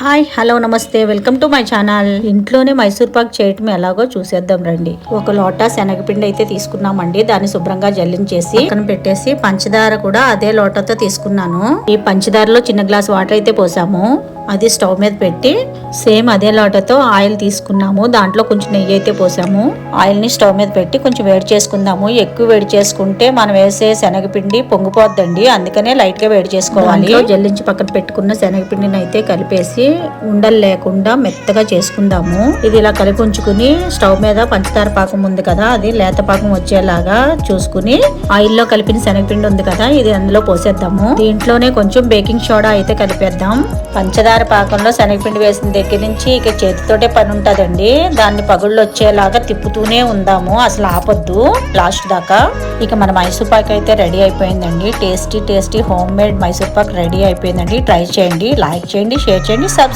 Hi hello నమస్తే welcome to my channel. ఇంట్లోనే మైసూర్ పాక్ చేయటం ఎలాగో చూసేద్దాం రండి. ఒక లోటా శనగపిండి అయితే తీసుకున్నామండి. దాన్ని శుభ్రంగా జల్లించేసి పక్కన పెట్టేసి పంచదార కూడా అదే లోటాతో తీసుకున్నాను. ఈ పంచదారలో చిన్న గ్లాస్ వాటర్ అయితే పోసాము. అది స్టవ్ మీద పెట్టి సేమ్ అదే లోటతో ఆయిల్ తీసుకున్నాము. దాంట్లో కొంచెం నెయ్యి అయితే పోసాము. ఆయిల్ ని స్టవ్ మీద పెట్టి కొంచెం వేడి చేసుకుందాము. ఎక్కువ వేడి చేసుకుంటే మనం వేసే శనగపిండి పొంగిపోద్దండి. అందుకనే లైట్ గా వేడి చేసుకోవాలి. జల్లించి పక్కన పెట్టుకున్న శనగపిండిని అయితే కలిపేసి ఉండలు లేకుండా మెత్తగా చేసుకుందాము. ఇది ఇలా కలిపి ఉంచుకుని స్టవ్ మీద పంచదార పాకం ఉంది కదా, అది లేత పాకం వచ్చేలాగా చూసుకుని ఆయిల్లో కలిపిన శనగపిండి ఉంది కదా, ఇది అందులో పోసేద్దాము. దీంట్లోనే కొంచెం బేకింగ్ సోడా అయితే కలిపేద్దాం. పంచదార పాకంలో శనగపిండి వేసిన దగ్గర నుంచి ఇక చేతితోటే పని ఉంటదండి. దాన్ని పగుళ్ళు వచ్చేలాగా తిప్పుతూనే ఉందాము, అసలు ఆపొద్దు లాస్ట్ దాకా. ఇక మన మైసూర్ పాక్ అయితే రెడీ అయిపోయిందండి. Tasty home made Mysore Pak ready అయిపోయిందండి. ట్రై చేయండి, లైక్ చేయండి, షేర్ చేయండి.